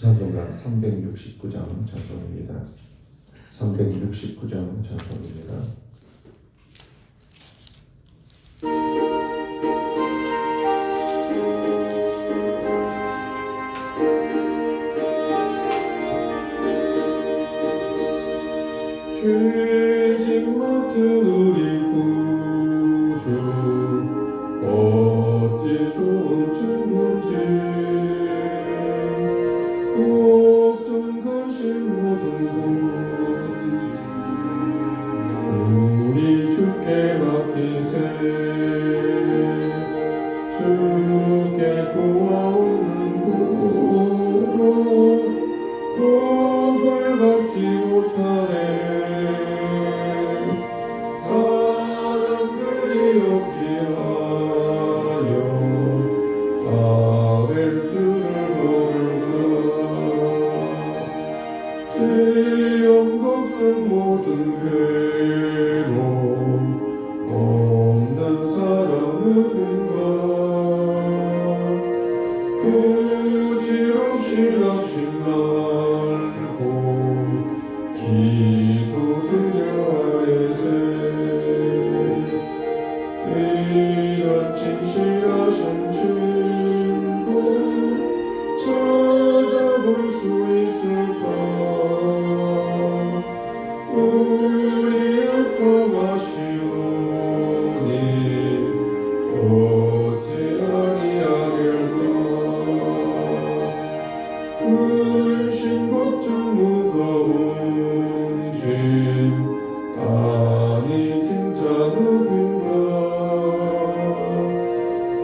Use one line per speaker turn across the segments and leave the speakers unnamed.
찬송가 369장 찬송입니다. 369장 찬송입니다. 죄짓 맡은 우리 구주 어찌 좋은 친구지 걱정 근심 모든 것 우리 주께 맡기세 주께 구하오는 곳 복을 받지 못하네 시험 걱정 모든 괴로움 없는 사랑 누군가 부질없이 낙심 말고 기도드려 아래세 이런 진실하신 친구 찾아볼 수 있을까 우리 아픔하시오니 어찌 아니하길까 근심 걱정 무거운 짐 아니 진짜 누군가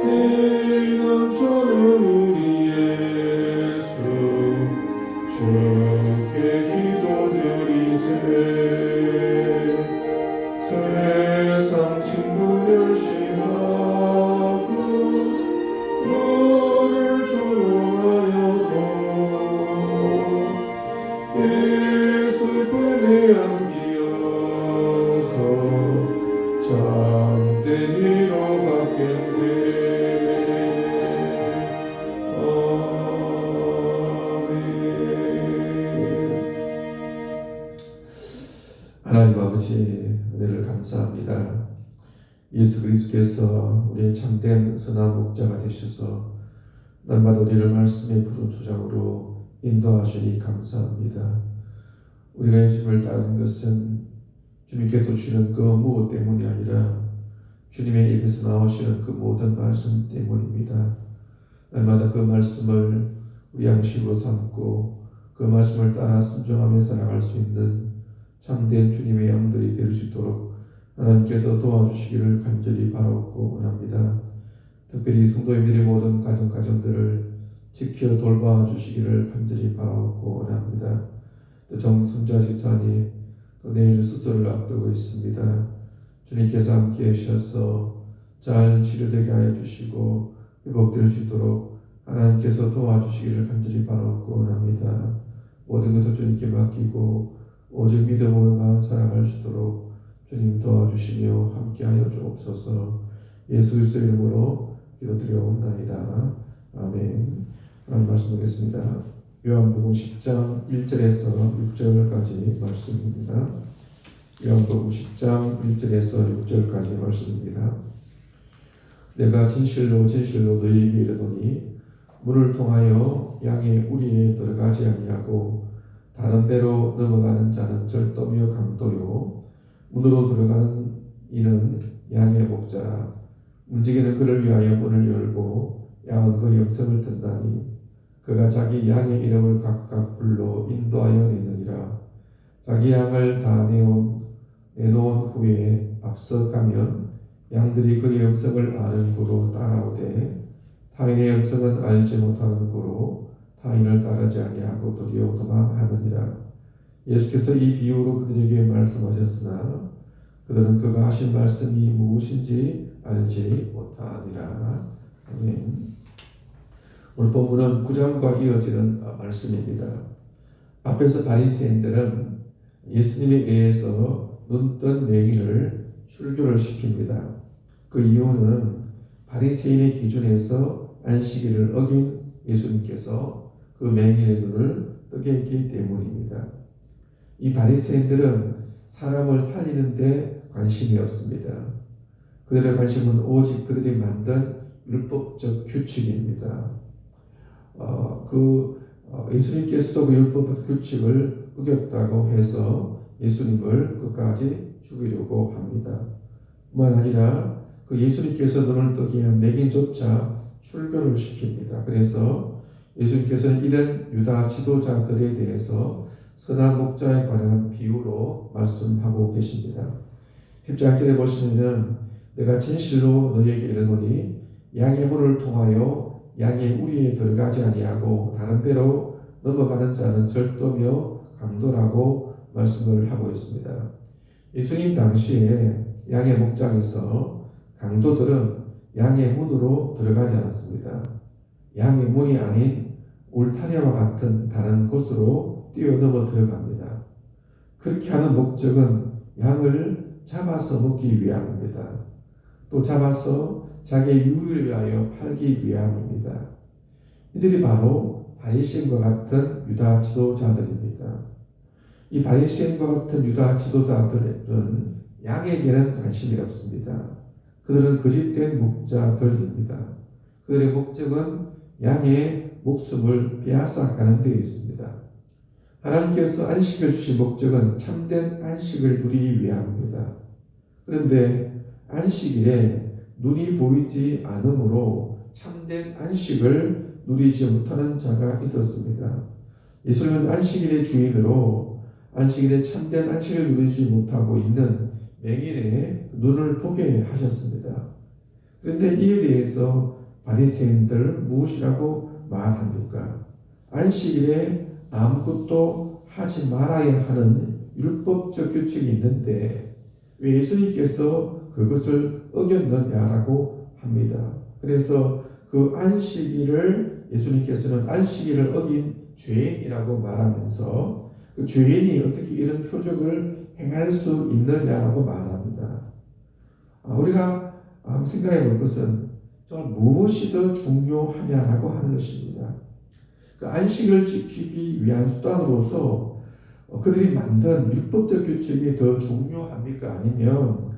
피난처는 우리 예수 주께 기도드리세 세상 친구 멸시하고 너를 조롱하여도 예수 품에 안기어서 참된 위로받겠네 하나님 아버지 은혜를 감사합니다. 예수 그리스도께서 우리의 참된 선한 목자가 되셔서 날마다 우리를 말씀의 푸른 초장으로 인도하시니 감사합니다. 우리가 예수님을 따르는 것은 주님께서 주시는 그 무엇 때문이 아니라 주님의 입에서 나오시는 그 모든 말씀 때문입니다. 날마다 그 말씀을 우리 양식으로 삼고 그 말씀을 따라 순종하며 살아갈 수 있는 참된 주님의 양들이 될 수 있도록 하나님께서 도와주시기를 간절히 바라옵고 원합니다. 특별히 성도님들의 모든 가정들을 지켜 돌봐주시기를 간절히 바라옵고 원합니다. 또 정순자 집사님 또 내일 수술을 앞두고 있습니다. 주님께서 함께 하셔서 잘 치료되게 하여 주시고 회복될 수 있도록 하나님께서 도와주시기를 간절히 바라옵고 원합니다. 모든 것을 주님께 맡기고 오직 믿음으로만 살아갈 수 있도록 주님 도와주시며 함께하여 주옵소서. 예수 그리스도 이름으로 기도드려옵나이다. 아멘. 하나님 말씀 보겠습니다. 요한복음 10장 1절에서 6절까지 말씀입니다. 요한복음 10장 1절에서 6절까지 말씀입니다. 내가 진실로 진실로 너희에게 이르노니 문을 통하여 양의 우리에 들어가지 아니하고 다른 데로 넘어가는 자는 절도며 강도요 문으로 들어가는 이는 양의 목자라. 문지기는 그를 위하여 문을 열고 양은 그 영성을 든다니 그가 자기 양의 이름을 각각 불러 인도하여 내느니라. 자기 양을 다 내놓은 후에 앞서 가면 양들이 그의 영성을 아는 고로 따라오되 타인의 영성은 알지 못하는 고로 타인을 따르지 아니하고 도리어 도망하느니라. 예수께서 이 비유로 그들에게 말씀하셨으나 그들은 그가 하신 말씀이 무엇인지 알지 못하니라. 아멘. 오늘 본문은 9장과 이어지는 말씀입니다. 앞에서 바리새인들은 예수님에 의해서 눈뜬 맹인을 출교를 시킵니다. 그 이유는 바리새인의 기준에서 안식일을 어긴 예수님께서 그 맹인의 눈을 뜨게 했기 때문입니다. 이 바리새인들은 사람을 살리는 데 관심이 없습니다. 그들의 관심은 오직 그들이 만든 율법적 규칙입니다. 예수님께서도 그 율법 규칙을 어겼다고 해서 예수님을 끝까지 죽이려고 합니다. 뿐만 아니라 그 예수님께서 눈을 뜨게 한 맹인조차 출교를 시킵니다. 그래서 예수님께서는 이런 유다 지도자들에 대해서 선한 목자에 관한 비유로 말씀하고 계십니다. 10장절에 보시면은 내가 진실로 너희에게 이르노니 양의 문을 통하여 양의 우리에 들어가지 아니하고 다른 데로 넘어가는 자는 절도며 강도라고 말씀을 하고 있습니다. 예수님 당시에 양의 목장에서 강도들은 양의 문으로 들어가지 않았습니다. 양의 문이 아닌 울타리와 같은 다른 곳으로 뛰어넘어 들어갑니다. 그렇게 하는 목적은 양을 잡아서 먹기 위함입니다. 또 잡아서 자기의 유익을 위하여 팔기 위함입니다. 이들이 바로 바리새인과 같은 유다 지도자들입니다. 이 바리새인과 같은 유다 지도자들은 양에게는 관심이 없습니다. 그들은 거짓된 목자들입니다. 그들의 목적은 양의 목숨을 빼앗아가는 데 있습니다. 하나님께서 안식을 주신 목적은 참된 안식을 누리기 위함입니다. 그런데 안식일에 눈이 보이지 않으므로 참된 안식을 누리지 못하는 자가 있었습니다. 예수님은 안식일의 주인으로 안식일에 참된 안식을 누리지 못하고 있는 맹인의 눈을 보게 하셨습니다. 그런데 이에 대해서 바리새인들 무엇이라고 말합니까? 안식일에 아무것도 하지 말아야 하는 율법적 규칙이 있는데 왜 예수님께서 그것을 어겼느냐라고 합니다. 그래서 그 안식일을 예수님께서는 안식일을 어긴 죄인이라고 말하면서 그 죄인이 어떻게 이런 표적을 행할 수 있느냐라고 말합니다. 우리가 생각해 볼 것은 무엇이 더 중요하냐라고 하는 것입니다. 그 안식을 지키기 위한 수단으로서 그들이 만든 율법적 규칙이 더 중요합니까? 아니면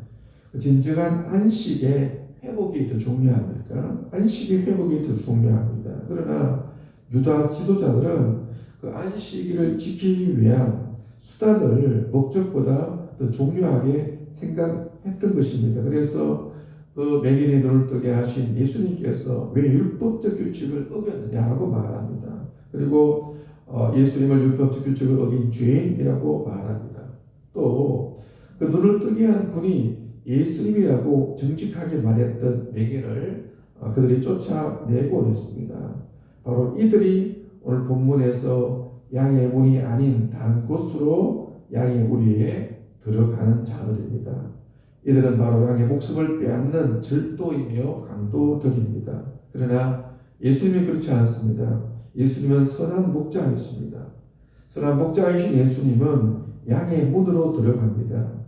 진정한 안식의 회복이 더 중요합니까? 안식의 회복이 더 중요합니다. 그러나 유다 지도자들은 그 안식일을 지키기 위한 수단을 목적보다 더 중요하게 생각했던 것입니다. 그래서 그 맹인의 눈을 뜨게 하신 예수님께서 왜 율법적 규칙을 어겼느냐고 말합니다. 그리고 예수님을 율법적 규칙을 어긴 죄인이라고 말합니다. 또 그 눈을 뜨게 한 분이 예수님이라고 정직하게 말했던 맹인을 그들이 쫓아내고 했습니다. 바로 이들이 오늘 본문에서 양의 문이 아닌 다른 곳으로 양의 우리에 들어가는 자들입니다. 이들은 바로 양의 목숨을 빼앗는 절도이며 강도들입니다. 그러나 예수님이 그렇지 않습니다. 예수님은 선한 목자이십니다. 선한 목자이신 예수님은 양의 문으로 들어갑니다.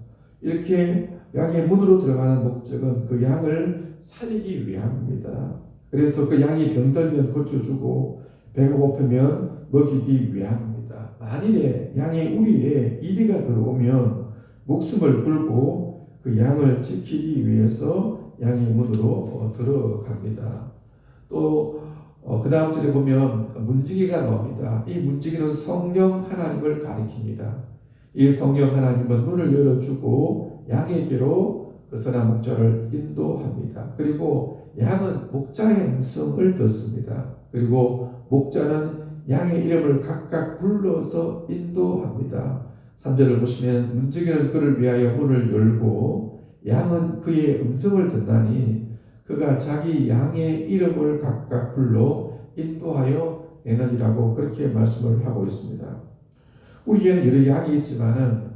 이렇게 양의 문으로 들어가는 목적은 그 양을 살리기 위함입니다. 그래서 그 양이 병들면 고쳐주고 배가 고프면 먹이기 위함입니다. 만일에 양의 우리에 이리가 들어오면 목숨을 걸고 그 양을 지키기 위해서 양의 문으로 들어갑니다. 또 그 다음 절에 보면 문지기가 나옵니다. 이 문지기는 성령 하나님을 가리킵니다. 이 성령 하나님은 문을 열어주고 양에게로 그 선한 목자를 인도합니다. 그리고 양은 목자의 음성을 듣습니다. 그리고 목자는 양의 이름을 각각 불러서 인도합니다. 3절을 보시면 문지기는 그를 위하여 문을 열고 양은 그의 음성을 듣나니 그가 자기 양의 이름을 각각 불러 인도하여 내느니라고 그렇게 말씀을 하고 있습니다. 우리에게는 여러 양이 있지만은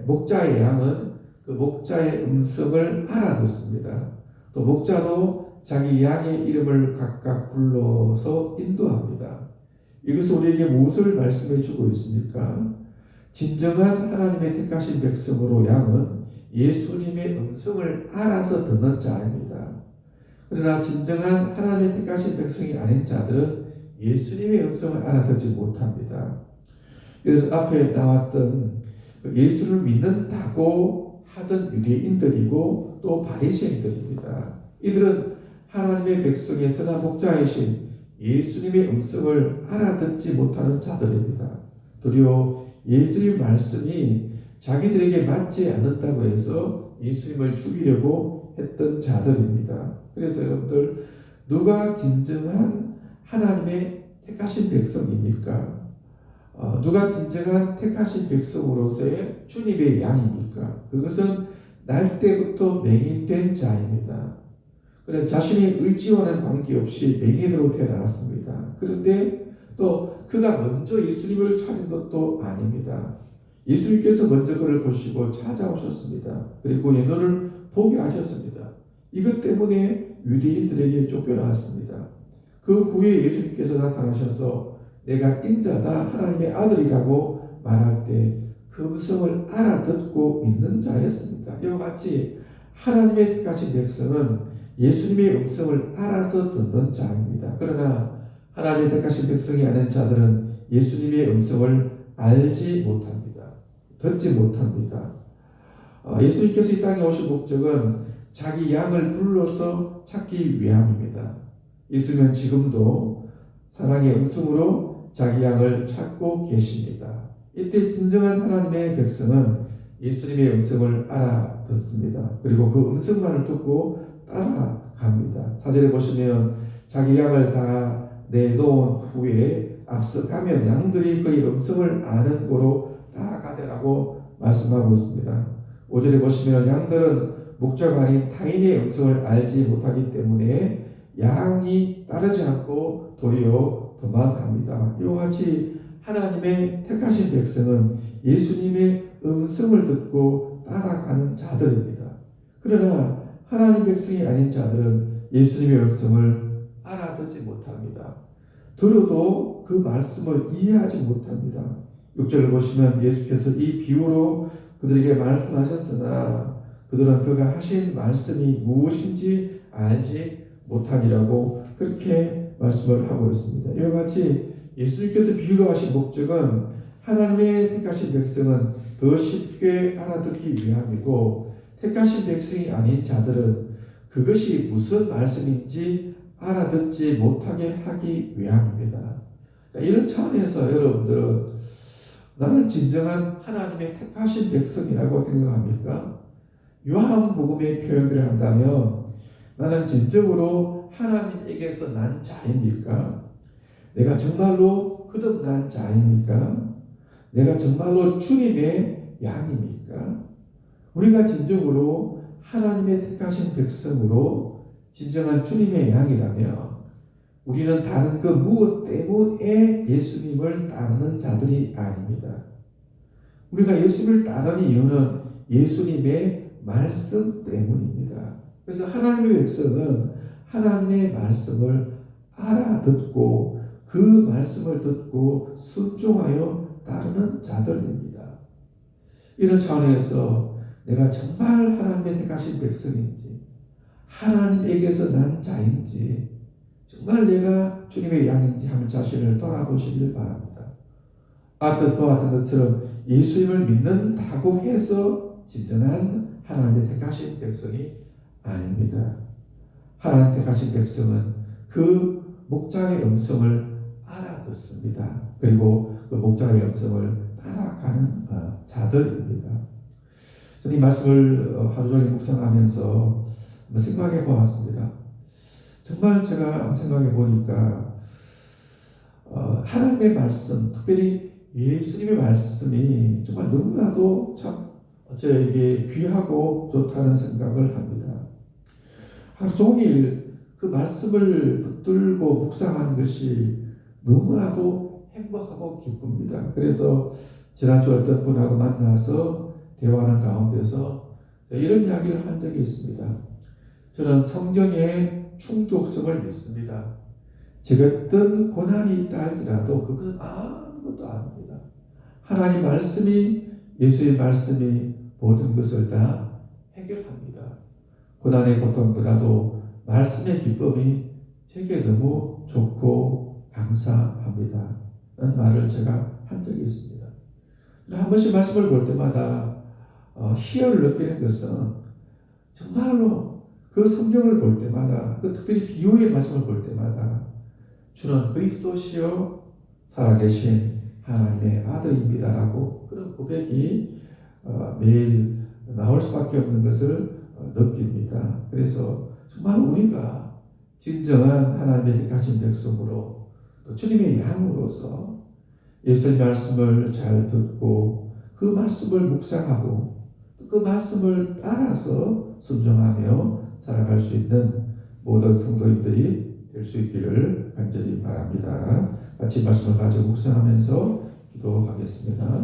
목자의 양은 그 목자의 음성을 알아듣습니다. 또 목자도 자기 양의 이름을 각각 불러서 인도합니다. 이것은 우리에게 무엇을 말씀해 주고 있습니까? 진정한 하나님의 택하신 백성으로 양은 예수님의 음성을 알아서 듣는 자입니다. 그러나 진정한 하나님의 택하신 백성이 아닌 자들은 예수님의 음성을 알아듣지 못합니다. 이들 앞에 나왔던 예수를 믿는다고 하던 유대인들이고 또 바리새인들입니다. 이들은 하나님의 백성의 선한 목자이신 예수님의 음성을 알아듣지 못하는 자들입니다. 도리어 예수님 말씀이 자기들에게 맞지 않는다고 해서 예수님을 죽이려고 했던 자들입니다. 그래서 여러분들, 누가 진정한 하나님의 택하신 백성입니까? 누가 진정한 택하신 백성으로서의 주님의 양입니까? 그것은 날 때부터 맹인된 자입니다. 그는 자신의 의지와는 관계없이 맹인으로 태어났습니다. 그런데 또 그가 먼저 예수님을 찾은 것도 아닙니다. 예수님께서 먼저 그를 보시고 찾아오셨습니다. 그리고 너를 보게 하셨습니다. 이것 때문에 유대인들에게 쫓겨나왔습니다. 그 후에 예수님께서 나타나셔서 내가 인자다, 하나님의 아들이라고 말할 때 그 음성을 알아듣고 믿는 자였습니다. 이와 같이 하나님의 택하신 백성은 예수님의 음성을 알아서 듣는 자입니다. 그러나 하나님의 택하신 백성이 아닌 자들은 예수님의 음성을 알지 못합니다. 듣지 못합니다. 예수님께서 이 땅에 오신 목적은 자기 양을 불러서 찾기 위함입니다. 예수님은 지금도 사랑의 음성으로 자기 양을 찾고 계십니다. 이때 진정한 하나님의 백성은 예수님의 음성을 알아듣습니다. 그리고 그 음성만을 듣고 따라갑니다. 4절에 보시면 자기 양을 다 내놓은 후에 앞서가면 양들이 그의 음성을 아는 고로 따라가더라고 말씀하고 있습니다. 5절에 보시면 양들은 목자가 아닌 타인의 음성을 알지 못하기 때문에 양이 따르지 않고 도리어 도망갑니다. 이와 같이 하나님의 택하신 백성은 예수님의 음성을 듣고 따라가는 자들입니다. 그러나 하나님 백성이 아닌 자들은 예수님의 음성을 알아듣지 못합니다. 들어도 그 말씀을 이해하지 못합니다. 6절을 보시면 예수께서 이 비유로 그들에게 말씀하셨으나 그들은 그가 하신 말씀이 무엇인지 알지 못하니라고 그렇게 말씀을 하고 있습니다. 이와 같이 예수님께서 비유로 하신 목적은 하나님의 택하신 백성은 더 쉽게 알아듣기 위함이고, 택하신 백성이 아닌 자들은 그것이 무슨 말씀인지 알아듣지 못하게 하기 위함입니다. 이런 차원에서 여러분들은 나는 진정한 하나님의 택하신 백성이라고 생각합니까? 요한복음의 표현들을 한다면 나는 진정으로 하나님에게서 난 자입니까? 내가 정말로 거듭난 자입니까? 내가 정말로 주님의 양입니까? 우리가 진정으로 하나님의 택하신 백성으로 진정한 주님의 양이라면 우리는 다른 그 무엇 때문에 예수님을 따르는 자들이 아닙니다. 우리가 예수님을 따르는 이유는 예수님의 말씀 때문입니다. 그래서 하나님의 백성은 하나님의 말씀을 알아듣고 그 말씀을 듣고 순종하여 따르는 자들입니다. 이런 차원에서 내가 정말 하나님의 택하신 백성인지, 하나님에게서 난 자인지, 정말 내가 주님의 양인지 하는 자신을 돌아보시길 바랍니다. 앞에 보았던 것처럼 예수님을 믿는다고 해서 진정한 하나님의 택하신 백성이 아닙니다. 하나님 택하신 백성은 그 목자의 음성을 알아듣습니다. 그리고 그 목자의 음성을 따라가는 자들입니다. 저는 이 말씀을 하루 종일 묵상하면서 한번 생각해 보았습니다. 정말 제가 생각해 보니까 하나님의 말씀, 특별히 예수님의 말씀이 정말 너무나도 참 저에게 귀하고 좋다는 생각을 합니다. 하루 종일 그 말씀을 붙들고 묵상하는 것이 너무나도 행복하고 기쁩니다. 그래서 지난주 어떤 분하고 만나서 대화하는 가운데서 이런 이야기를 한 적이 있습니다. 저는 성경의 충족성을 믿습니다. 제가 어떤 고난이 있다 할지라도 그것은 아무것도 아닙니다. 하나님 말씀이, 예수의 말씀이 모든 것을 다 해결합니다. 고난의 고통보다도 말씀의 기쁨이 제게 너무 좋고 감사합니다. 라는 말을 제가 한 적이 있습니다. 한 번씩 말씀을 볼 때마다 희열을 느끼는 것은 정말로 그 성경을 볼 때마다, 그 특별히 비유의 말씀을 볼 때마다 주는 그리스도시요 살아계신 하나님의 아들입니다라고 그런 고백이 매일 나올 수밖에 없는 것을 느낍니다. 그래서 정말 우리가 진정한 하나님의 가진 백성으로 또 주님의 양으로서 예수의 말씀을 잘 듣고 그 말씀을 묵상하고 그 말씀을 따라서 순종하며 살아갈 수 있는 모든 성도님들이 될 수 있기를 간절히 바랍니다. 같이 말씀을 가지고 묵상하면서 기도하겠습니다.